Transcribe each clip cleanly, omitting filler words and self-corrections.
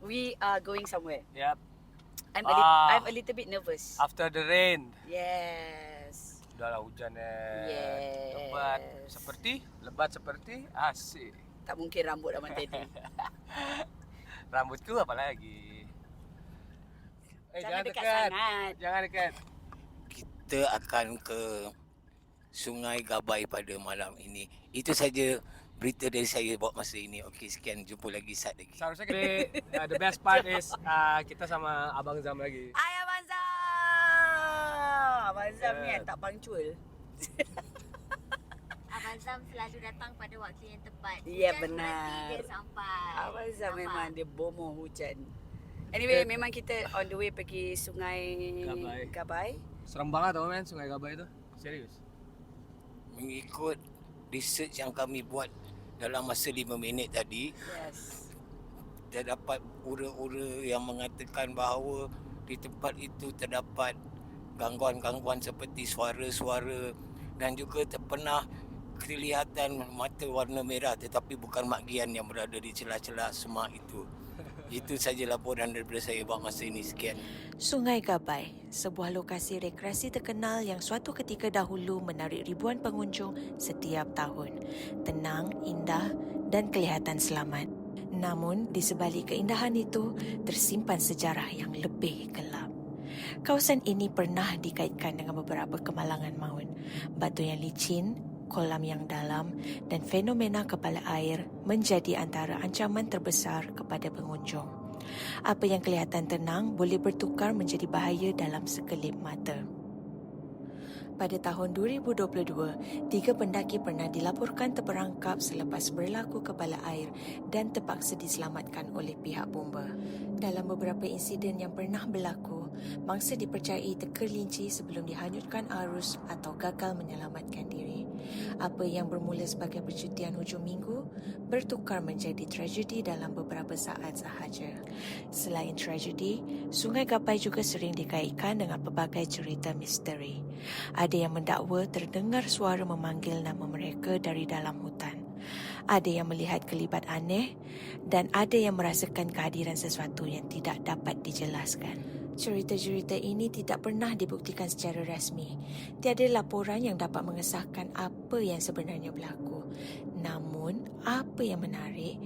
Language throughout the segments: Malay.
We are going somewhere. Yep. I'm a little bit nervous. After the rain. Yes. Udahlah hujan Yes. Lebat seperti asik. Tak mungkin rambut Abang Teddy. Rambutku apa lagi? Jangan dekat sangat. Jangan dekat. Kita akan ke Sungai Gabai pada malam ini. Itu saja berita dari saya buat masa ini. Okey, sekian. Jumpa lagi saat lagi. Seharusnya the best part is kita sama Abang Zam lagi. Hai Abang Zam! Abang Zam ni yang tak punctual. Abang Zam selalu datang pada waktu yang tepat. Ya, Hujan benar. berhenti, dia sampai. Abang Zam memang dia bomoh hujan. Anyway, memang kita on the way pergi Sungai Gabai. Serem banget tau men, Sungai Gabai itu. Serius. Mengikut research yang kami buat dalam masa 5 minit tadi, Yes. terdapat ura-ura yang mengatakan bahawa di tempat itu terdapat gangguan-gangguan seperti suara-suara dan juga pernah kelihatan mata warna merah tetapi bukan Mak Gian yang berada di celah-celah semak itu. Itu saja laporan daripada saya buat masa ini. Sekian. Sungai Gabai, sebuah lokasi rekreasi terkenal yang suatu ketika dahulu menarik ribuan pengunjung setiap tahun. Tenang, indah dan kelihatan selamat. Namun, di sebalik keindahan itu, tersimpan sejarah yang lebih gelap. Kawasan ini pernah dikaitkan dengan beberapa kemalangan maut. Batu yang licin, kolam yang dalam dan fenomena kepala air menjadi antara ancaman terbesar kepada pengunjung. Apa yang kelihatan tenang boleh bertukar menjadi bahaya dalam sekelip mata. Pada tahun 2022, 3 pendaki pernah dilaporkan terperangkap selepas berlaku kepala air dan terpaksa diselamatkan oleh pihak bomba. Dalam beberapa insiden yang pernah berlaku, mangsa dipercayai terkelinci sebelum dihanyutkan arus atau gagal menyelamatkan diri. Apa yang bermula sebagai percutian hujung minggu bertukar menjadi tragedi dalam beberapa saat sahaja. Selain tragedi, Sungai Gabai juga sering dikaitkan dengan pelbagai cerita misteri. Ada yang mendakwa terdengar suara memanggil nama mereka dari dalam hutan. Ada yang melihat kelibat aneh dan ada yang merasakan kehadiran sesuatu yang tidak dapat dijelaskan. Cerita-cerita ini tidak pernah dibuktikan secara rasmi. Tiada laporan yang dapat mengesahkan apa yang sebenarnya berlaku. Namun, apa yang menarik,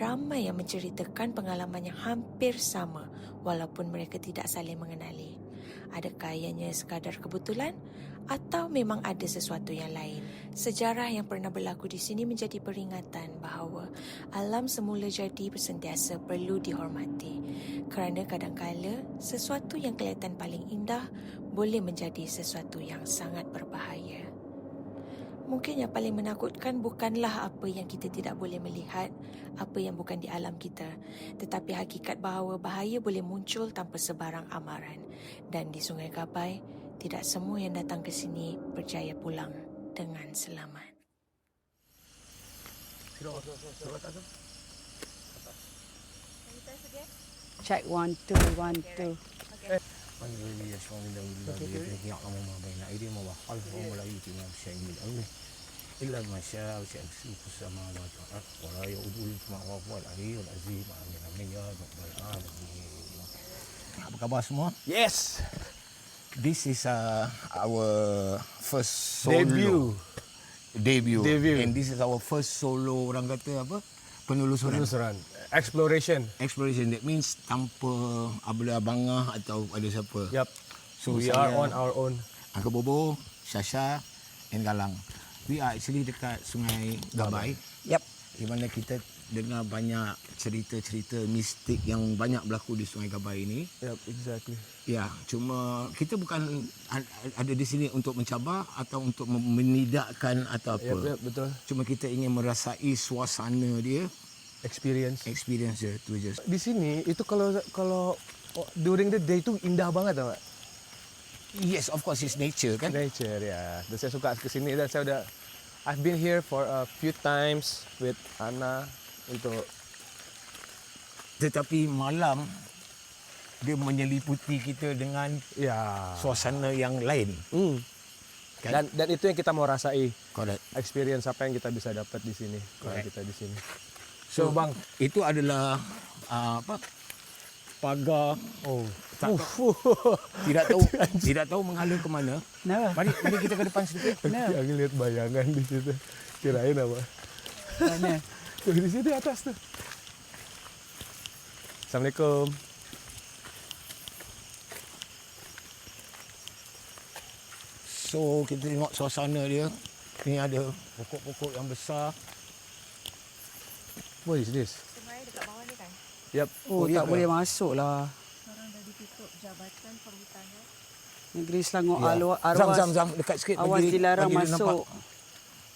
ramai yang menceritakan pengalaman yang hampir sama walaupun mereka tidak saling mengenali. Adakah ianya sekadar kebetulan atau memang ada sesuatu yang lain? Sejarah yang pernah berlaku di sini menjadi peringatan bahawa alam semula jadi sentiasa perlu dihormati. Kerana kadang-kala sesuatu yang kelihatan paling indah boleh menjadi sesuatu yang sangat berbahaya. Mungkin yang paling menakutkan bukanlah apa yang kita tidak boleh melihat, apa yang bukan di alam kita, tetapi hakikat bahawa bahaya boleh muncul tanpa sebarang amaran. Dan di Sungai Gabai, tidak semua yang datang ke sini berjaya pulang dengan selamat. Check 1 2 1 2. إلا ما شاء وسيمسك السماوات والأرض ولا يؤوده حفظهما وهو العلي العظيم آمين يا رب العالمين. Apa khabar semua? Yes. This is our first solo debut. And this is our first solo, orang kata apa? Penelusuran. Exploration. That means tanpa abang-abangah atau ada siapa. Yep. So we are on our own. Uncle Bobo, Sasha and Galang. We are actually dekat Sungai Gabai. Yep. Di mana kita dengar banyak cerita-cerita mistik yang banyak berlaku di Sungai Gabai ini. Yep, exactly. Ya, cuma kita bukan ada di sini untuk mencabar atau untuk menidakkan atau apa. Yep, betul. Cuma kita ingin merasai suasana dia, Experience dia tu je. di sini itu kalau during the day tu indah banget tau tak? Yes, of course it's nature kan. Nature ya. Dan saya suka ke sini dan I've been here for a few times with Ana untuk Tetapi malam dia menyeliputi kita dengan ya. suasana yang lain. Kan? Dan itu yang kita mau rasai. Correct. Experience apa yang kita bisa dapat di sini kalau Correct. kita di sini. So bang, itu adalah pagar. Oh, Tidak tahu menghala ke mana. Kenapa? Mari kita ke depan sedikit. Aku lihat bayangan di situ. Kirain apa? Mana? Tuh di situ atas tuh. Assalamualaikum. So kita tengok suasana dia. Ni ada pokok-pokok yang besar. What is this? Sebenarnya dekat bawah ni kan. Yep. Oh, ya tak ke? boleh masuk lah. Sekarang dah ditutup Jabatan Perhutanan. Negeri Selangor Ya. arwah Zam, dekat sikit awas bagi- dilarang bagi dia masuk. nampak.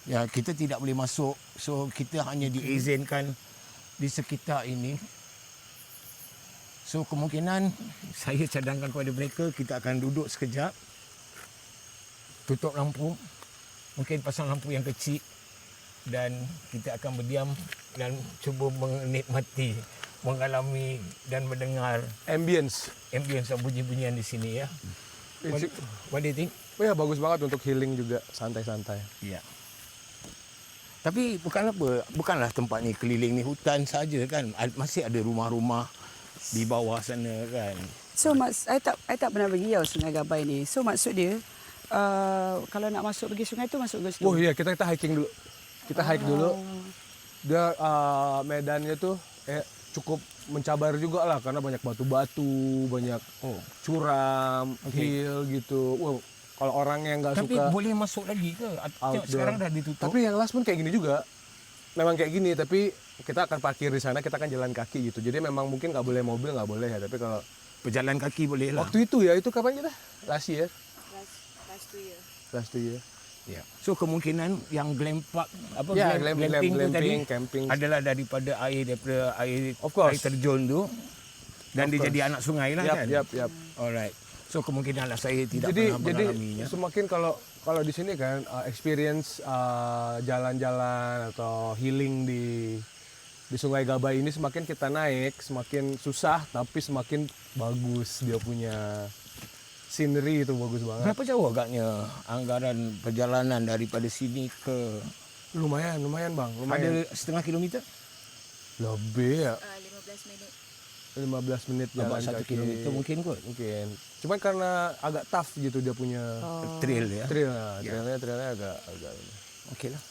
Ya, kita tidak boleh masuk. So kita hanya diizinkan di sekitar ini. So kemungkinan saya cadangkan kepada mereka kita akan duduk sekejap. Tutup lampu. Mungkin pasang lampu yang kecil dan kita akan berdiam dan cuba menikmati, mengalami dan mendengar Ambience. ambience dan bunyi-bunyian di sini ya. What do you think? Oh ya, bagus banget untuk healing juga, santai-santai. Ya. Tapi bukanlah tempat ni keliling ni hutan saja kan. Masih ada rumah-rumah di bawah sana kan. So I tak pernah pergi tau Sungai Gabai ni. So maksud dia kalau nak masuk pergi sungai tu masuk ke situ. Oh iya, kita hiking dulu. Kita hike dulu. Dia medannya tuh cukup mencabar juga lah karena banyak batu-batu, banyak curam, hill gitu. Wow, kalau orang yang nggak Tapi suka boleh masuk lagi ke? outdoor. Sekarang dah ditutup. Tapi yang last pun kayak gini juga. Memang kayak gini, tapi kita akan parkir di sana, kita akan jalan kaki gitu. Jadi memang mungkin nggak boleh mobil, nggak boleh ya. Tapi kalau Pejalan kaki boleh lah. waktu itu ya, itu kapan kita? Last year. Last 2 year. Last year. Ya. So kemungkinan yang glamping Ya, glamping tu tadi glamping, camping. adalah daripada air Of course. air terjun tu dan Of dia course. jadi anak sungai lah kan. Yap. Alright. So kemungkinan lah saya tidak Jadi pernah mengalaminya. semakin kalau di sini kan experience jalan-jalan atau healing di Sungai Gabai ini semakin kita naik semakin susah tapi semakin bagus dia punya scenery itu bagus banget. Berapa jauh agaknya anggaran perjalanan daripada sini ke Lumayan bang. ada setengah kilometer? Lebih ya 15 minit. 15 menit jalan About 1 kaki. kilometer mungkin kot. Mungkin. Cuman karena agak tough gitu dia punya Trail ya. trailnya agak ini. Okey lah.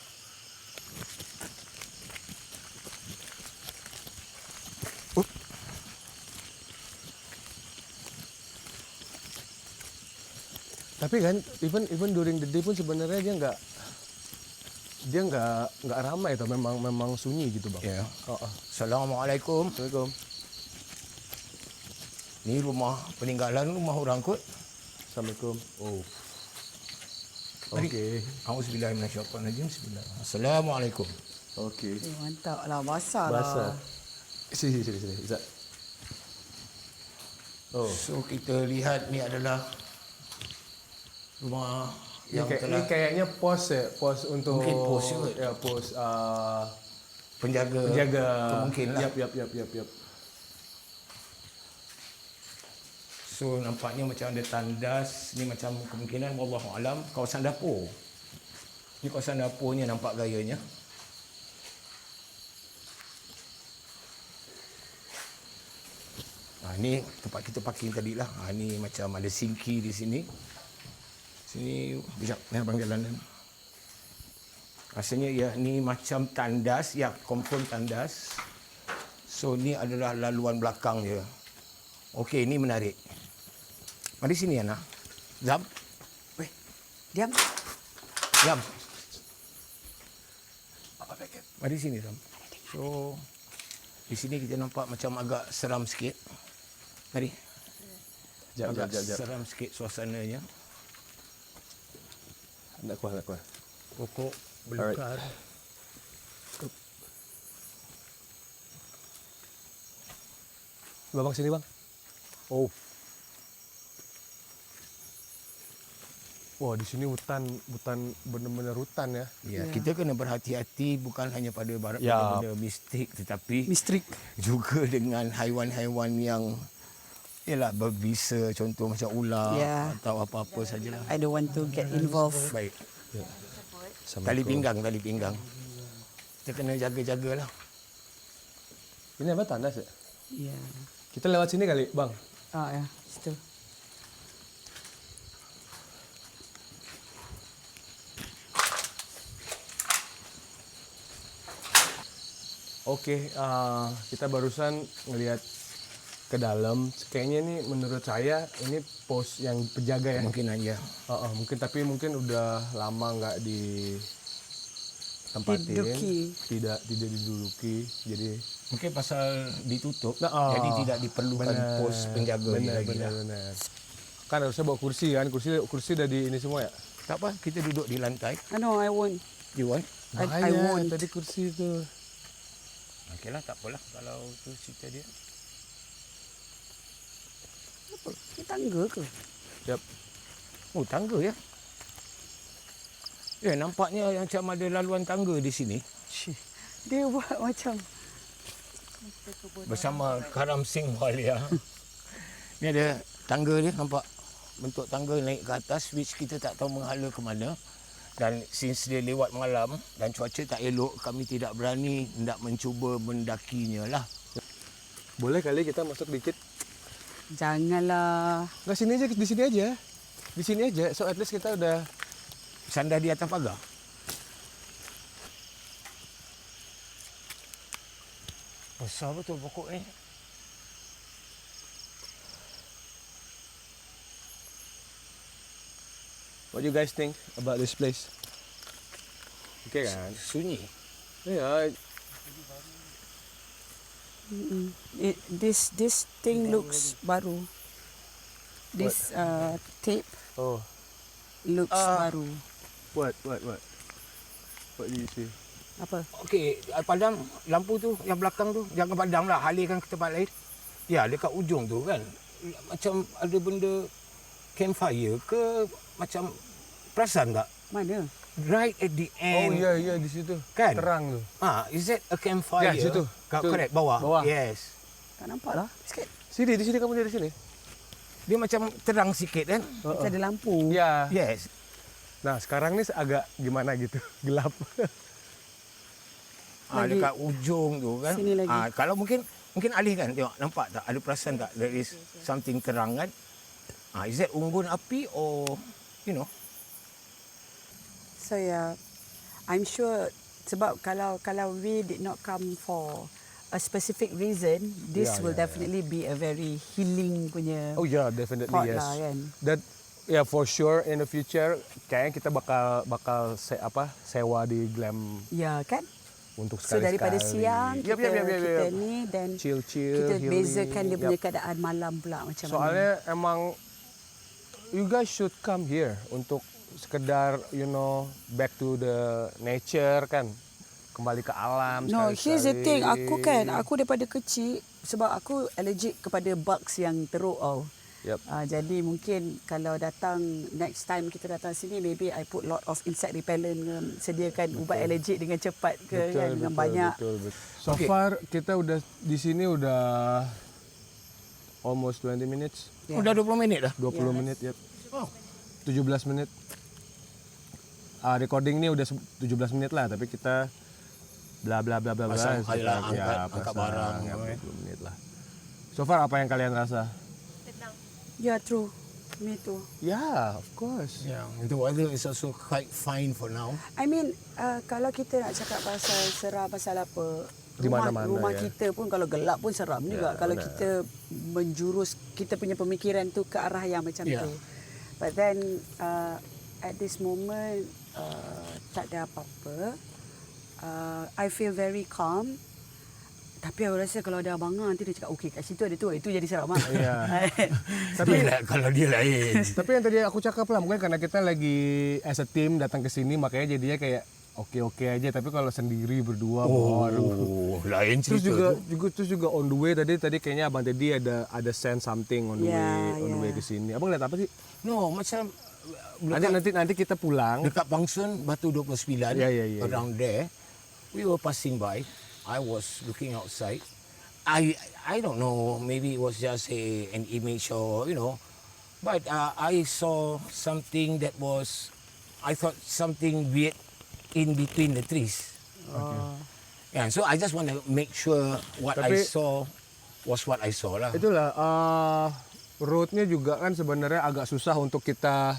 Tapi kan even during the day pun sebenarnya dia nggak ramai tuh, memang sunyi gitu bang. Ya. Oh. Assalamualaikum. Assalamualaikum. Ni rumah peninggalan rumah orang kot. Assalamualaikum. Oh. Mari. Okey. Auzubillahiminasyaitanirrajim. Bismillah. Assalamualaikum. Okey. Mantap lah, basah lah. Basah. Sini. Izzat. Oh. So kita lihat ni adalah rumah yang Ini telah kayaknya pos untuk Mungkin pos juga. Ya, pos penjaga kemungkinan lah. Yap. So nampaknya macam ada tandas, ni macam kemungkinan wallahu alam kawasan dapur. Ni kawasan dapurnya nampak gayanya. Ni tempat kita parking tadi lah. Ni macam ada sinki di sini. Sini bijak ni abang jalanan. Rasanya ya ni macam tandas, ya confirm tandas. So ni adalah laluan belakang dia. Okey, ini menarik. Mari sini Ana. Zam. Weh, diam. Zam. Mari sini Zam. So di sini kita nampak macam agak seram sikit. Mari. Agak seram sikit suasananya. Nak kuat. Pokok belukar. Babang sini bang. Oh. Wah, di sini hutan benar-benar hutan ya. Ya, kita kena berhati-hati bukan hanya pada Ya. benda mistik tetapi Mistrik. juga dengan haiwan-haiwan yang ialah berbisa, contoh macam ular Ya. atau apa-apa sajalah. I don't want to get involved. Baik. Assalamualaikum. Tali pinggang. Kita kena jaga-jagalah. Ini apa, tandas ya? Ya. Kita lewat sini kali, Bang. Ya, situ. Oke, kita barusan ngelihat ke dalam. Kayaknya ini menurut saya ini pos yang penjaga ya. Mungkin aja. Mungkin udah lama nggak ditempatin, Diduduki. tidak diduduki. Jadi Mungkin pasal ditutup, Nah, jadi tidak diperlukan pos penjaga lagi lah. benar. Kan harusnya bawa kursi kan, kursi udah di ini semua ya. Tak apa, kita duduk di lantai. No, I won't. You want? I Bahaya, won't. tadi kursi itu. Okeylah, tak apalah kalau tu cerita dia. Apa? Ini tangga ke? Yap. Oh, tangga ya? Ya, nampaknya macam ada laluan tangga di sini. Dia buat macam Bersama Karam Singh Walia. Ni ada tangga dia, nampak bentuk tangga naik ke atas which kita tak tahu menghala ke mana. Dan since dia lewat malam dan cuaca tak elok, kami tidak berani hendak mencuba mendakinya lah. Boleh kali kita masuk dikit. janganlah. Nggak, sini aja, di sini aja. Di sini aja. So at least kita udah Sandar di atas pagar. Besar betul pokok ni. What do you guys think about this place? Okay kan? Sunyi. Ya, This thing looks baru. This tape oh, looks baru. what? What do you see? Apa? Okey, padam lampu tu yang belakang tu jangan padam lah, halirkan ke tempat lain. Ya, dekat ujung tu kan. Macam ada benda campfire ke macam perasan tak? Mana? Right at the Oh end. ya, di situ. Kan? Terang tu. Is that a campfire? Ya, situ. Correct, bawah. Bawah. Yes. Tak nampak lah. Sikit. Sini, di sini kamu dari sini. Dia macam terang sikit kan? Macam ada lampu. Ya. Yes. Nah, sekarang ni agak gimana gitu, gelap. Lagi. Dekat ujung tu kan. Sini lagi. Kalau mungkin alihkan, tengok, nampak tak? Ada perasan tak? There is something terang kan? Is that unggun api or you know? So yeah, I'm sure sebab kalau we did not come for a specific reason, this Yeah, will yeah, definitely be a very healing punya Oh ya, definitely pot yes. lah kan. That ya for sure in the future kayaknya kita bakal sewa di Glam Ya kan? untuk So sekali-sekali. daripada siang Yap, kita ni dan chill, kita healing. bezakan dia punya Yap. keadaan malam pula macam mana. Soalnya emang you guys should come here untuk sekedar back to the nature kan, kembali ke alam. No, here's the thing. sekali-sekali. Aku daripada kecil sebab aku allergic kepada bugs yang teruk tau. Yep. Jadi mungkin kalau datang next time kita datang sini, maybe I put lot of insect repellent ke, sediakan ubat allergic dengan cepat ke kan, dengan banyak. Betul. So far kita udah di sini udah almost 20 minutes. Yeah. Udah 20 minit dah. 20 menit ya. Oh. 17 menit. Recording ni udah 17 menit lah, tapi kita bla bla bla bla bla. Pasang sekitar, alat, angkat pasang, barang, ya, eh. 20 menit lah. So far apa yang kalian rasa? Yeah, true. Me too. Yeah, of course. Yeah, the weather is also quite fine for now. I mean, kalau kita nak cakap pasal seram pasal apa, Di mana-mana, rumah ya. kita pun kalau gelap pun seram juga. Kalau benar. kita menjurus kita punya pemikiran tu ke arah yang macam Ya. tu. But then at this moment tak ada apa-apa. I feel very calm. Tapi aku rasa kalau ada abangan nanti dia cakap okey kat situ ada tu, itu jadi seram ah. Ya. Tapi kalau dia lain. Tapi yang tadi aku cakap lah, mungkin karena kita lagi as a team datang ke sini, makanya jadinya kayak oke-oke aja, tapi kalau sendiri berdua baru. Lain Terus cerita juga on the way tadi kayaknya Abang Teddy ada send something on the Yeah, way yeah. ke sini. Abang lihat apa sih? No, macam Nanti kita pulang. dekat Pangsun, Batu 29, Ya. around there, we were passing by. I was looking outside. I don't know, maybe it was just an image or, but I saw something that was, I thought something weird in between the trees. Yeah, so I just want to make sure what I Tapi- saw was what I saw lah. Itulah roadnya juga kan sebenarnya agak susah untuk kita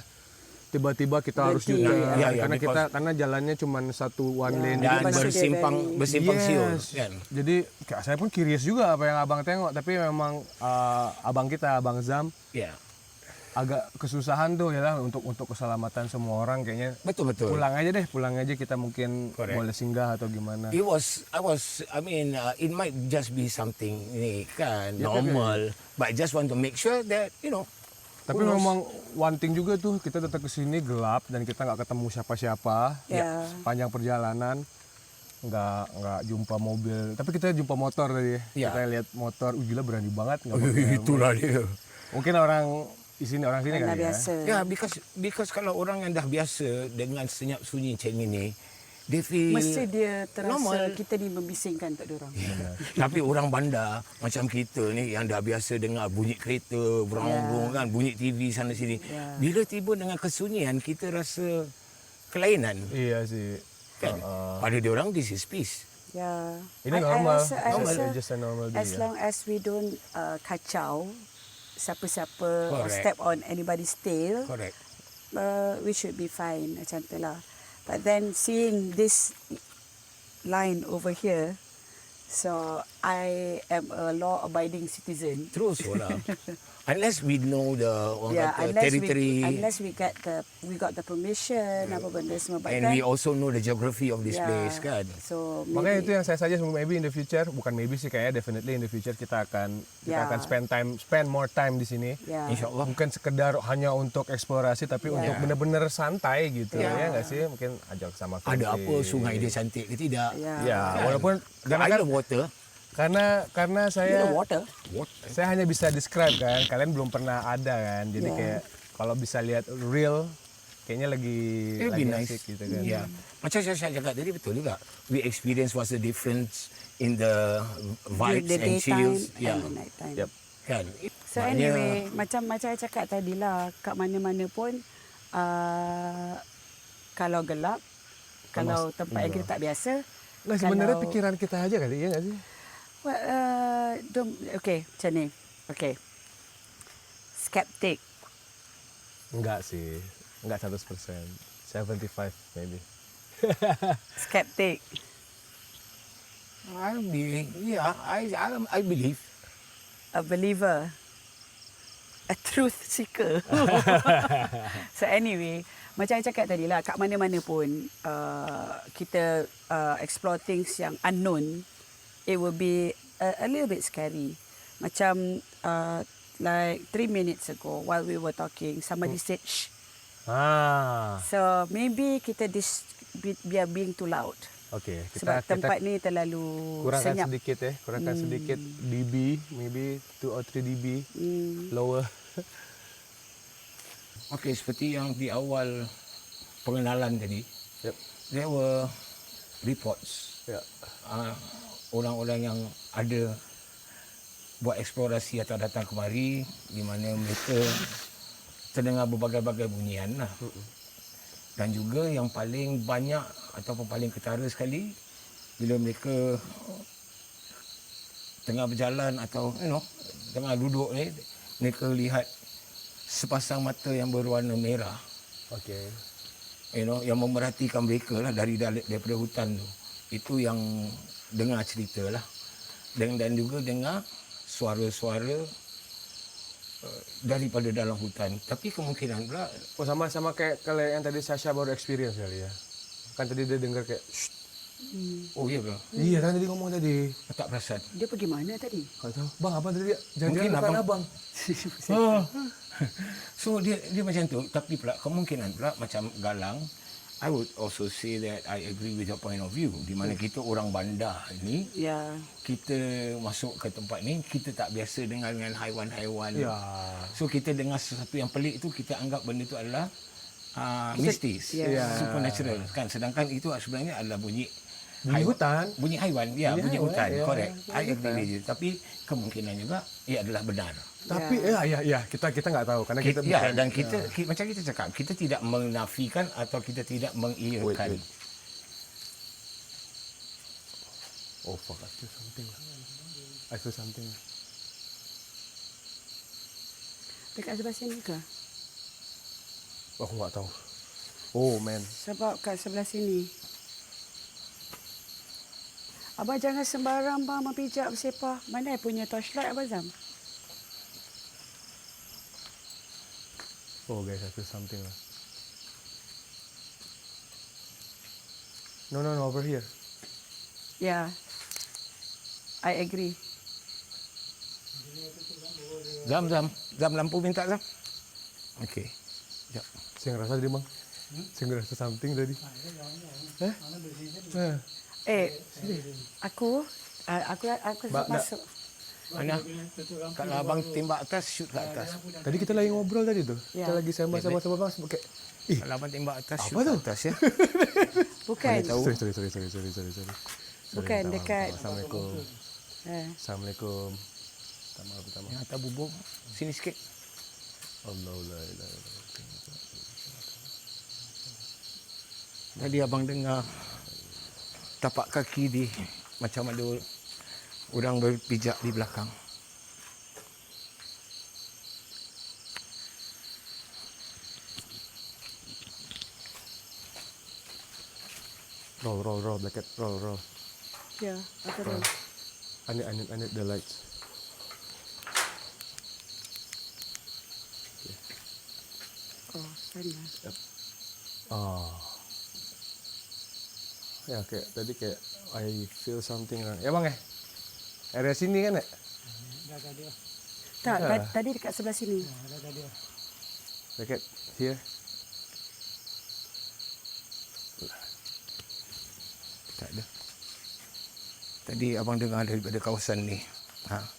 tiba-tiba kita harus Berhenti, juga ya. karena jalannya cuma satu one lane. Dan Lepas tu dia bersimpang siur Yes. kan. Jadi saya pun curious juga apa yang abang tengok, tapi memang abang Zam Ya, agak kesusahan tuh ya lah untuk keselamatan semua orang kayaknya. betul. Pulang aja kita mungkin Correct. boleh singgah atau gimana. I mean, it might just be something ni kan, normal. But I just want to make sure that, Tapi who knows? memang one thing juga tuh, kita datang ke sini gelap dan kita nggak ketemu siapa-siapa. Ya. Panjang perjalanan nggak jumpa mobil, tapi kita jumpa motor tadi. Ya. Kita lihat motor, gila berani banget nggak pakai helmet. itulah dia. Mungkin orang sini Dah kali ya. biasa. Ya, because kalau orang yang dah biasa dengan senyap sunyi macam ini, dia feel Mesti dia terasa normal. kita ni membisingkan untuk diorang. Tapi orang bandar macam kita ni yang dah biasa dengar bunyi kereta, berang-berang kan, bunyi TV sana sini. Ya. Bila tiba dengan kesunyian, kita rasa kelainan. Iya sih. Kan? Pada diorang, this is peace. Ya. Ini I normal. rasa Just a normal day. as long as we don't kacau siapa-siapa or Correct. step on anybody's tail, Correct. we should be fine macam tu lah. But then seeing this line over here, so I am a law-abiding citizen. Terus lah. Unless we know the orang Yeah, kata territory unless we got the permission apa benda semua. But and then, we also know the geography of this yeah, place kan. So Makanya itu maybe, yang saya suggest, maybe in the future, bukan maybe sih, kayaknya definitely in the future kita akan Ya. spend more time di sini. yeah. InsyaAllah. Bukan sekedar hanya untuk eksplorasi, tapi untuk benar-benar santai gitu. Ya. Ya nggak sih? Mungkin ajak sama Ada family. apa sungai dia cantik ke tidak? Yeah. Ya, walaupun Karena karena ada water. karena Ada saya water. saya hanya bisa describe kan. Kalian belum pernah ada kan. Jadi Ya. kayak kalau bisa lihat real, kayaknya lagi It'll be lagi nice. asik gitu kan. Ya. Macam saya cakap tadi betul juga. We experience what's the difference in the vibes the and daytime chills. and the night time. Yep. Kan. So anyway, macam saya cakap tadi lah, kat mana-mana pun kalau gelap, kalau tempat yang kita tak biasa, Nah, sebenarnya kalau- pikiran kita aja kali, ya nggak sih? well, okay, macam ni. Okay. Skeptic. Enggak sih. Enggak 100%. 75 maybe. Skeptic. I believe. Yeah, I believe. A believer. A truth seeker. So anyway, macam saya cakap tadi lah, kat mana-mana pun kita explore things yang unknown, it will be a little bit scary. Macam like 3 minutes ago while we were talking, somebody said shh. So maybe kita we are being too loud. Oke, Sebab tempat ni terlalu kurangkan senyap. sedikit ya, kurangkan sedikit dB, maybe 2 or 3 dB lower. Okay, seperti yang di awal pengenalan tadi, Yep. there were reports. Ya. Orang-orang yang ada buat eksplorasi atau datang kemari di mana mereka terdengar berbagai-bagai bunyian lah. Dan juga yang paling banyak ataupun paling ketara sekali bila mereka tengah berjalan atau tengah duduk ni, mereka lihat sepasang mata yang berwarna merah, Oke. yang memerhatikan mereka lah daripada hutan tu. Itu yang dengar cerita lah. Dan juga dengar suara-suara daripada dalam hutan. Tapi kemungkinan pula Oh, sama kayak kalau yang tadi Sasha baru experience kali ya. Kan tadi dia dengar kayak shh. oh ya ke? Iya kan tadi ngomong tadi. Tak perasan. Dia pergi mana tadi? Kau tahu? Bang, apa tadi dia? Jangan-jangan Mungkin bukan abang- abang. So dia macam tu, tapi pula kemungkinan pula macam Galang I would also say that I agree with your point of view. Di mana kita orang bandar ni, Ya. kita masuk ke tempat ni, kita tak biasa dengan haiwan-haiwan. Ya. So kita dengar sesuatu yang pelik tu, kita anggap benda tu adalah mistis, Ya. supernatural kan. Sedangkan itu sebenarnya adalah bunyi hutan. bunyi haiwan, ya, bunyi haiwan, hutan, ya, correct. bunyi I agree hutan. with you. Tapi kemungkinan juga ia adalah benar. Tapi kita nggak tahu karena kita Ya, bukan, dan kita macam kita cakap, kita tidak menafikan atau kita tidak mengiyakan. Wait. Oh fuck, I feel something. Dekat sebelah sini ke? Aku nggak tahu. Oh man. Sebab kat sebelah sini. Abang jangan sembarang bang memijak bersepah. Mana punya torchlight Abang Zam? Oh guys, I feel something lah. No, over here. Ya. I agree. Zam lampu minta Zam. Okey. Sekejap. Saya ngerasa tadi bang. Saya ngerasa something tadi. Aku Mbak, masuk. Mana? Kalau abang tembak atas, shoot ke atas. Tadi kita lagi ngobrol tadi tu. Ya. Kita lagi sembang-sembang bang. Kayak, Kalau abang tembak atas, Apa shoot ke tu? atas ya. Bukan. Tahu. Sorry. Bukan Minta dekat. maaf. Assalamualaikum. Eh. Assalamualaikum. Minta maaf. Yang atas bubuk. Sini sikit. Allah la ilaha illallah. Tadi abang dengar tapak kaki di macam ada orang berpijak di belakang. Roll, black cat, roll. Ya, aku tahu. I need the lights. Oh, sana. Ya kayak tadi kayak I feel something. Ya bang area sini kan ya? Tak, Ya. tadi dekat sebelah sini. Black cat here. Tak ada. Tadi abang dengar daripada kawasan ni.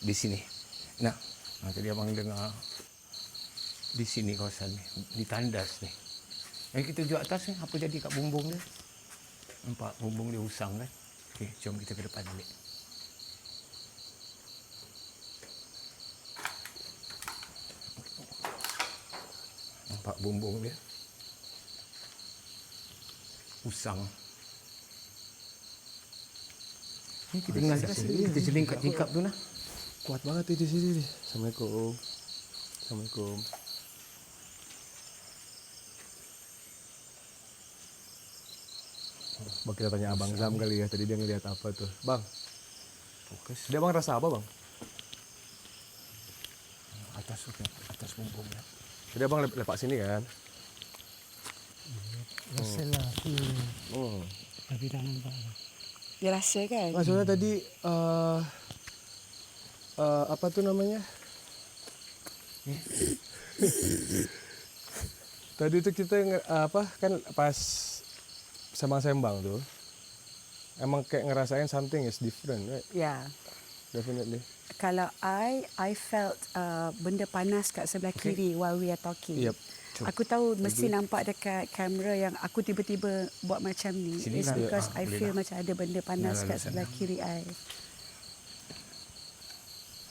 Di sini. Tadi abang dengar di sini kawasan ni. Di tandas ni. Yang kita duduk atas ni, apa jadi kat bumbung dia? Nampak bumbung dia usang kan? Okey, jom kita ke depan balik. Nampak bumbung dia. Usang. Ni kita dengar kat sini. Kita jelingkap-jingkap tu nah. Kuat banget di sini. Assalamualaikum. Bang, kita tanya Abang Zam kali ya. Tadi dia ngelihat apa tuh. Bang, Fokus. dia bang rasa apa bang? Atas bumbung dia. Tadi abang lepak sini kan? Rasalah tapi tak nampak. Dia rasa kan? Maksudnya tadi apa tuh namanya? Tadi tuh kita kan pas sembang-sembang tuh emang kayak ngerasain something is different, right? Ya. Definitely. Kalau I felt benda panas kat sebelah kiri while we are talking. Yep. Aku tahu mesti nampak dekat kamera yang aku tiba-tiba buat macam ni. Sini It's lah. because I Boleh feel lah. macam ada benda panas Lah, kat sebelah kiri I.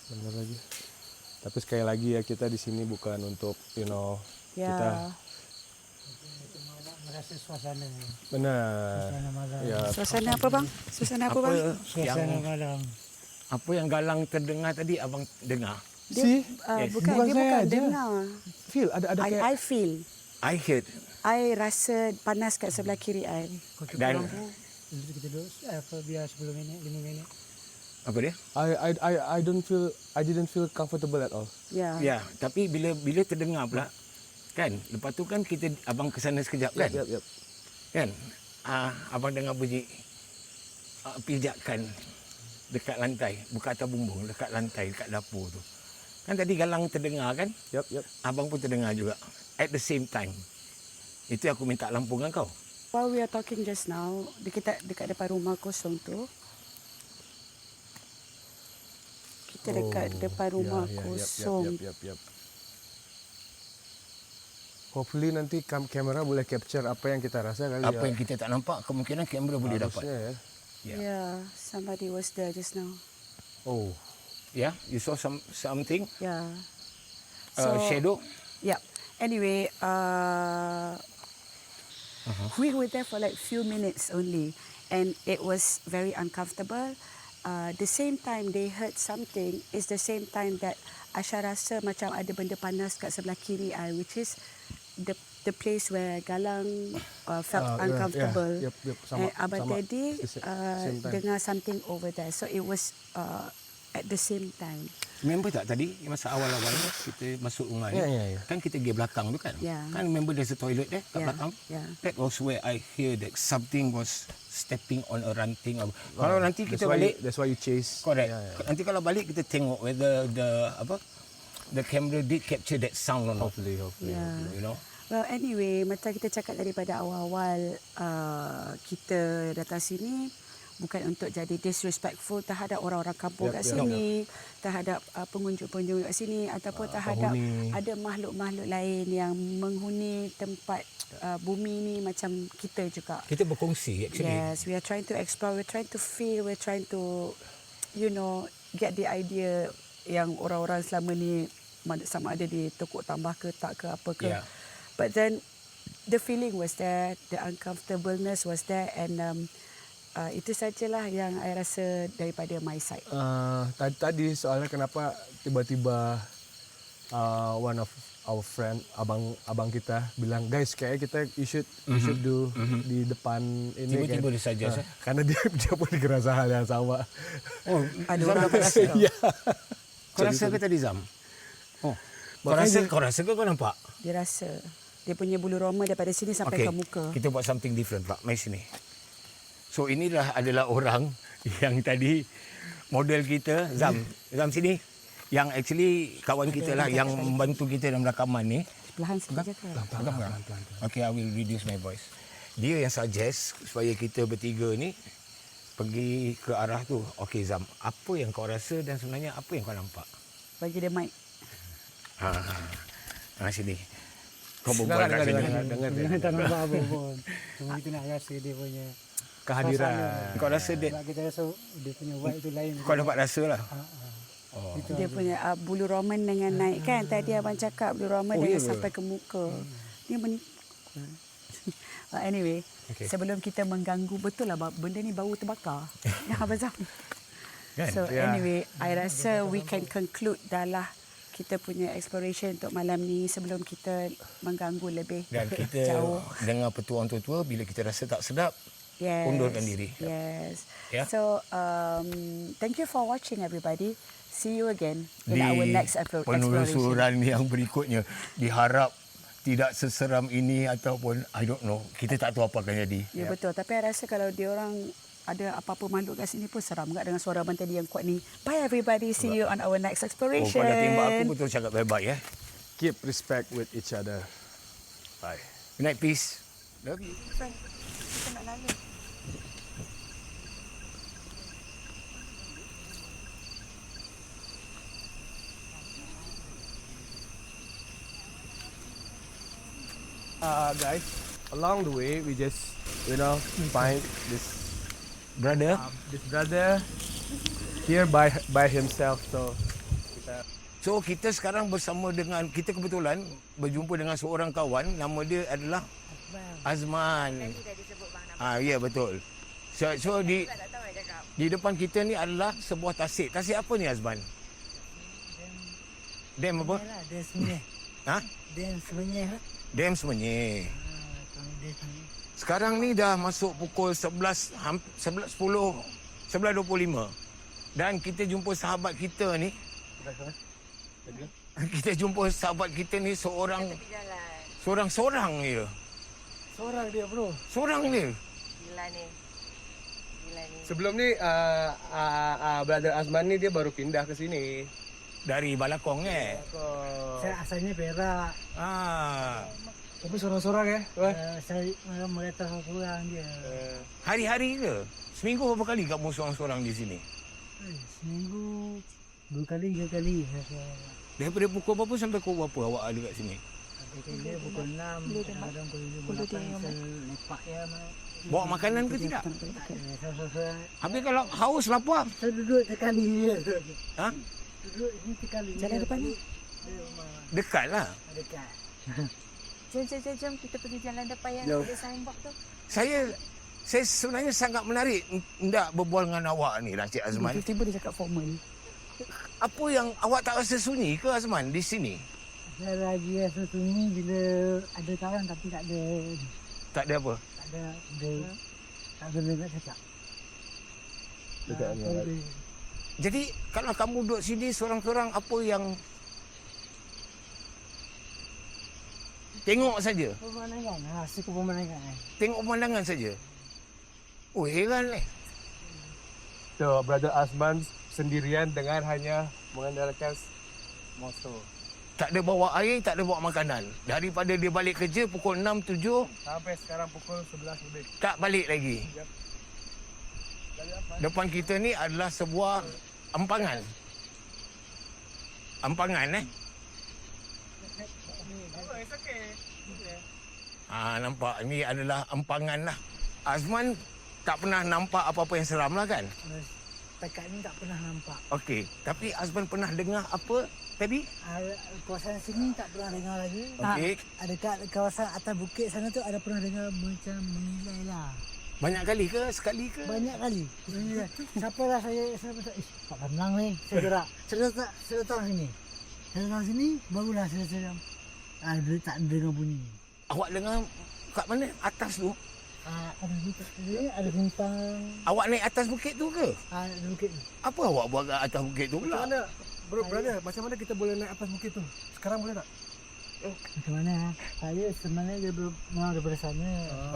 Benar lagi. Tapi sekali lagi ya kita di sini bukan untuk kita Ya. Merasa suasana. benar. Suasana malam. Ya. Suasana apa bang? Suasana apa bang? Suasana malam. Apa yang Galang terdengar tadi abang dengar? Dia, See? bukan Bukan dia saya bukan aja. dengar. Feel ada kayak I feel. I heard. I rasa panas kat sebelah kiri I. Dan Kita duduk biar 10 minit, 5 minit. apa dia? I didn't feel comfortable at all. Ya. Ya, tapi bila terdengar pula kan, lepas tu kan abang ke sana sekejap kan? Yep. Kan? Abang dengar bunyi pijakan dekat lantai, bukan atas bumbung, dekat lantai, dekat dapur tu. Kan tadi Galang terdengar kan? Yep. Abang pun terdengar juga. At the same time. Itu aku minta lampu dengan kau. while we are talking just now, dekat depan rumah kosong tu. Kita dekat depan rumah kosong. Yep. Hopefully nanti kamera boleh capture apa yang kita rasa kali Apa ya. yang kita tak nampak, kemungkinan kamera boleh dapat. Harusnya ya. Yeah, somebody was there just now. Oh. Yeah, you saw something? Yeah. Shadow? Yeah. Anyway, we were there for like few minutes only, and it was very uncomfortable. The same time they heard something is the same time that Asha rasa macam ada benda panas kat sebelah kiri I, which is the place where Galang felt uncomfortable. Yep. And Abang sama. Teddy Same time. dengar something over there, so it was at the same time. Remember tak tadi masa awal-awal kita masuk rumah ni? Ya. Kan kita pergi belakang tu kan? Ya. Kan remember there's a toilet there kat Ya, belakang? ya. That was where I hear that something was stepping on a ranting. Kalau nanti kita balik, That's why you chase. correct. Yeah. Nanti kalau balik kita tengok whether the camera did capture that sound or not. Hopefully. Yeah. You know? Well, anyway, macam kita cakap daripada awal-awal, kita datang sini bukan untuk jadi disrespectful terhadap orang-orang kampung kat sini, terhadap pengunjung-pengunjung kat sini, ataupun terhadap penghuni. ada makhluk-makhluk lain yang menghuni tempat bumi ni macam kita juga. Kita berkongsi actually. Yes, we are trying to explore, we're trying to feel, we're trying to, get the idea yang orang-orang selama ni sama ada di Tokok Tambah ke tak ke apa ke. Yeah. But then the feeling was there, the uncomfortableness was there, and itu sajalah yang I rasa daripada my side. Tadi soalnya kenapa tiba-tiba one of our friend abang kita bilang, guys kayak kita you should do di depan ini. Tiba-tiba dia suggest, karena dia pun gerasa hal yang sama. Oh, Ada Zam orang dapat rasa. Ya. Kau rasa ke tadi Zam? Oh. Kau rasa ke kau nampak? Dia rasa dia punya bulu roma daripada sini sampai ke muka. Kita buat something different Pak. Mari sini. So inilah adalah orang yang tadi model kita Zam sini, yang actually kawan kita lah yang membantu kita dalam rakaman ni. Perlahan sikit je ke? Pelan-pelan. Okay, I will reduce my voice. Dia yang suggest supaya kita bertiga ni pergi ke arah tu. Okay Zam, apa yang kau rasa dan sebenarnya apa yang kau nampak? Bagi dia mic. Sini. Kau Dengar. Jangan tak nampak apa pun. Cuma kita nak rasa dia punya Kehadiran. Kau rasa dia, sebab kita rasa dia punya vibe tu lain. kau dapat rasa lah. Dia punya bulu Roman dengan naik kan. Tadi abang cakap bulu Roman dengan sampai ke muka. Dia anyway, sebelum kita mengganggu, betul lah benda ni bau terbakar. Ya Abang Zam. So anyway, I rasa we can conclude dah lah kita punya exploration untuk malam ni sebelum kita mengganggu lebih Dan kita jauh. dengar petualang tua-tua, bila kita rasa tak sedap, undurkan diri. Yes. Yeah. So, thank you for watching everybody. See you again in our next exploration. Penelusuran yang berikutnya. Diharap tidak seseram ini ataupun I don't know. Kita tak tahu apa akan jadi. Ya betul. Tapi I rasa kalau dia orang ada apa-apa makhluk kat sini pun seram juga dengan suara abang tadi yang kuat ni. Bye everybody. See you on our next exploration. Kau dah tembak aku, betul cakap baik-baik ya. Keep respect with each other. Bye. Good night, peace. Love you. Kita nak lalu. Guys, along the way we just find this Brother, brother here by himself. So kita sekarang bersama dengan, kita kebetulan berjumpa dengan seorang kawan, nama dia adalah Azman. Ya betul. So di depan kita ni adalah sebuah tasik. Tasik apa ni Azman? Dam apa? Dia semenyih. Dia semenyih. Dam Semenyih. Sekarang ni dah masuk pukul 11.25 dan kita jumpa sahabat kita ni. Kita jumpa sahabat kita ni seorang je. seorang dia bro. Seorang dia. Gila ni. Sebelum ni brother Azman ni dia baru pindah ke sini. Dari Balakong Saya asalnya Perak. Tapi sorang-sorang ya. Saya malam mereka kurang dia. Hari-hari ke? Seminggu berapa kali kamu seorang-seorang di sini? Seminggu 2 kali 3 kali. Daripada pukul berapa sampai pukul berapa awak ada kat sini? Ada kali pukul 6, kadang pukul 8 saya lepak ya. Bawa makanan ke tidak? Saya Habis kalau haus lapar? duduk sekali je. Ha? Duduk ni sekali. Jalan depan ni. Dekat lah. Dekat. Jom kita pergi jalan depan yang Jom. ada signboard tu. Saya sebenarnya sangat menarik hendak berbual dengan awak ni Encik Azman. Tiba-tiba dia cakap formal. Apa yang awak tak rasa sunyi ke Azman di sini? Saya lagi rasa sunyi bila ada kawan tapi tak ada. Tak ada apa? Tak ada dengar cakap. Dekat ni. Jadi kalau kamu duduk sini seorang-seorang apa yang tengok saja? Pemandangan. Suka pemandangan. Tengok pemandangan saja. Oh heran ni. So, Brother Azman sendirian dengan hanya mengandalkan motor. Tak ada bawa air, tak ada bawa makanan. Daripada dia balik kerja pukul 6, 7, Sampai sekarang pukul 11 lebih. tak balik lagi. Depan kita ni adalah sebuah empangan. Empangan nampak ni adalah empangan lah. Azman tak pernah nampak apa-apa yang seram lah kan? Takat ni tak pernah nampak. Okey, tapi Azman pernah dengar apa tadi? Kawasan sini tak pernah dengar lagi. Okey. Ada kat kawasan atas bukit sana tu ada pernah dengar macam menilai lah. Banyak kali ke? Sekali ke? Banyak kali. Menilai. Sampailah saya tak tenang ni. Saya gerak. Saya datang sini. Saya datang sini barulah saya sedang tak dengar bunyi. Awak dengar kat mana? Atas tu? Ada simpang. Awak naik atas bukit tu ke? Ada bukit tu. Apa awak buat kat atas bukit tu Macam pula? mana? Brother, macam mana kita boleh naik atas bukit tu? Sekarang boleh tak? Macam mana? Saya sebenarnya memang daripada sana.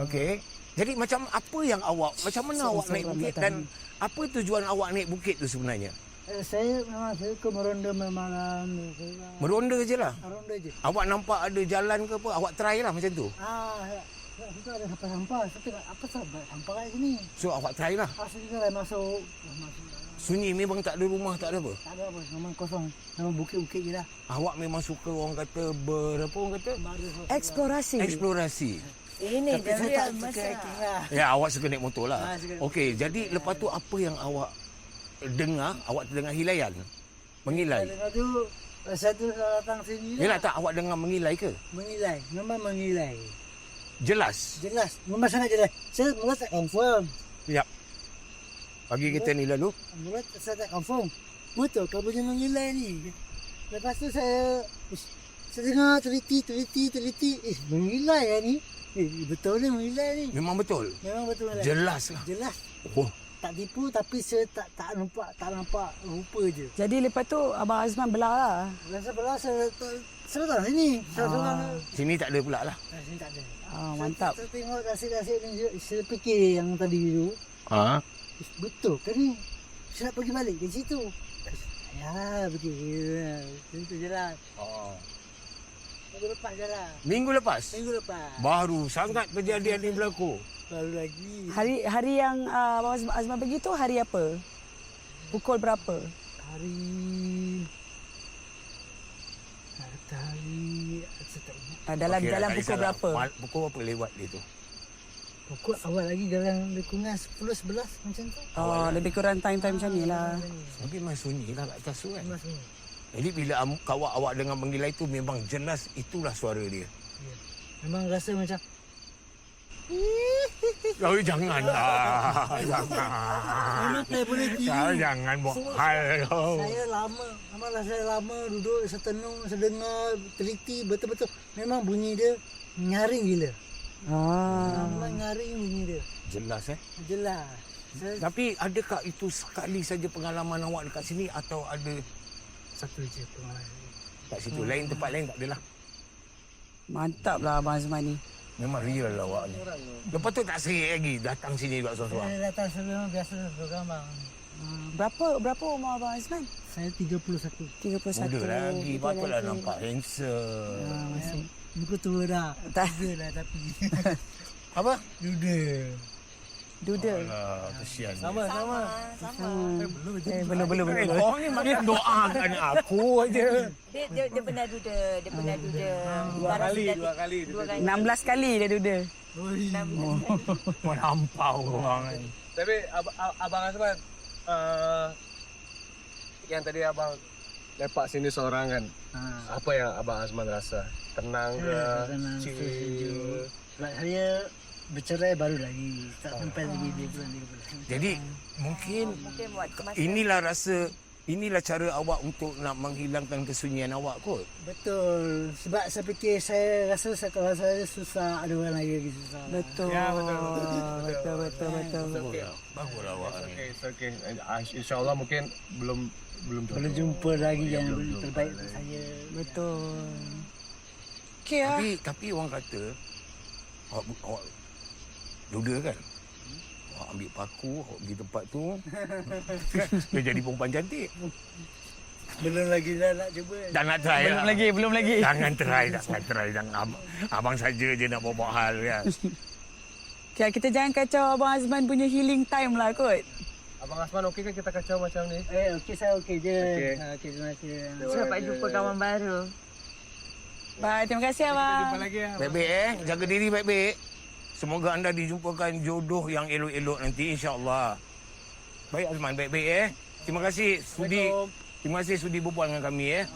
Okey. Jadi macam apa yang awak, macam mana awak naik bukit dan apa tujuan awak naik bukit tu sebenarnya? Saya memang saya ke meronda malam. Meronda je lah. Meronda je. Awak nampak ada jalan ke apa, awak try lah macam tu. Situ ada sampah-sampah. Saya tengok apa sampah kat sini. So awak try lah. Saya dah masuk. Sunyi memang tak ada rumah, tak ada apa. Tak ada apa, memang kosong. Memang bukit-bukit je lah. Awak memang suka orang kata apa orang kata? Eksplorasi. Eksplorasi. Ini Tapi saya tak suka acting lah. Ya, awak suka naik motor lah. suka. Okey, jadi lepas tu apa yang awak dengar? Awak terdengar hilaian? Mengilai? Lepas tu, satu datang sini lah. Yelah tak, awak dengar mengilai ke? Mengilai, memang mengilai. Jelas. Jelas, memang sangat jelas. Saya mula tak confirm. Yap. Bagi kita ni lalu. Mula saya tak confirm. Betul, kau punya mengilai ni. Lepas tu saya dengar teliti. Mengilai lah ni. Betul ni mengilai ni. Memang betul. Memang betul mengilai. Jelas lah. Jelas. Oh, Tak tipu tapi saya tak nampak rupa je. Jadi lepas tu Abang Azman belah lah. Rasa belah saya datang sini. Seorang sini tak ada pula lah. sini tak ada. Mantap. Saya tengok nasib-nasib ni, saya fikir yang tadi tu, Ha? betul ke ni? Saya nak pergi balik ke situ. Ya, pergi. Itu je lah. Oh. Minggu lepas je lah. Minggu lepas? Minggu lepas. Baru sangat kejadian ni berlaku. Baru lagi. Hari yang Abang Azman pergi tu hari apa? Pukul berapa? Hari... Saya tak ingat. Dalam Okey lah, dalam tak pukul kisahlah. berapa? Pukul berapa lewat dia tu? Pukul awal lagi dalam lebih kurang 10-11 macam tu. Oh, lebih kurang time-time macam ni lah. Tapi memang sunyi lah kat atas tu kan. Mas ni. Jadi bila awak dengar mengilai tu memang jelas itulah suara dia. Ya. Memang rasa macam Oh, janganlah. Jangan. memang saya boleh tiru. Jangan buat hal kau. Saya lama, memanglah saya lama duduk, saya tenung, saya dengar, teliti betul-betul. Memang bunyi dia nyaring gila. Memang nyaring bunyi dia. Jelas Jelas. Saya Tapi adakah itu sekali saja pengalaman awak dekat sini atau ada satu je pengalaman. kat situ? Lain tempat lain tak adalah. Mantap lah Abang Azman ni. Memang real lah awak ni. Lepas tu tak serik lagi datang sini juga seorang-seorang. Saya datang sebelum biasa program bang. Berapa umur Abang Azman? Saya 31. 31. Muda lagi, Betul patutlah lagi. nampak handsome. Masih. Muka tua dah. Tak. Duda lah tapi. Apa? Duda. Duda. Alah, kesian. Sama. Belum. Kau ni makin doakan aku aja. Dia pernah duda. Dia pernah duda. Dua kali. 16 kali dia duda. Melampau orang ni. Tapi Abang Azman, yang tadi Abang lepak sini seorang kan, apa yang Abang Azman rasa? Tenang ke? Tenang, Chill? sejuk. Sebab saya bercerai baru lagi. Tak sampai lagi 2 bulan 3 bulan. Jadi mungkin inilah cara awak untuk nak menghilangkan kesunyian awak kot. Betul. Sebab saya fikir saya rasa kalau saya susah, ada orang lain lagi susah. Betul. Ya, betul. Baguslah awak ni. Okay. InsyaAllah mungkin belum Belum jumpa lagi yang terbaik untuk saya. Betul. Okey lah. Tapi orang kata awak duda kan? Awak ambil paku, awak pergi tempat tu. Dia jadi perempuan cantik. Belum lagi dah nak cuba. Dah nak try lah. Belum lagi. Jangan try. Abang saja je nak bawa hal kan. Okay, kita jangan kacau Abang Azman punya healing time lah kot. Abang Azman okey kan kita kacau macam ni? Okey saya okey je. Okey. Okey terima kasih. Sampai jumpa kawan baru. Bye, terima kasih Abang. Jumpa lagi ya. Baik-baik jaga diri baik-baik. Semoga anda dijumpakan jodoh yang elok-elok nanti insya-Allah. Baik Azman, baik-baik Terima kasih sudi berbual dengan kami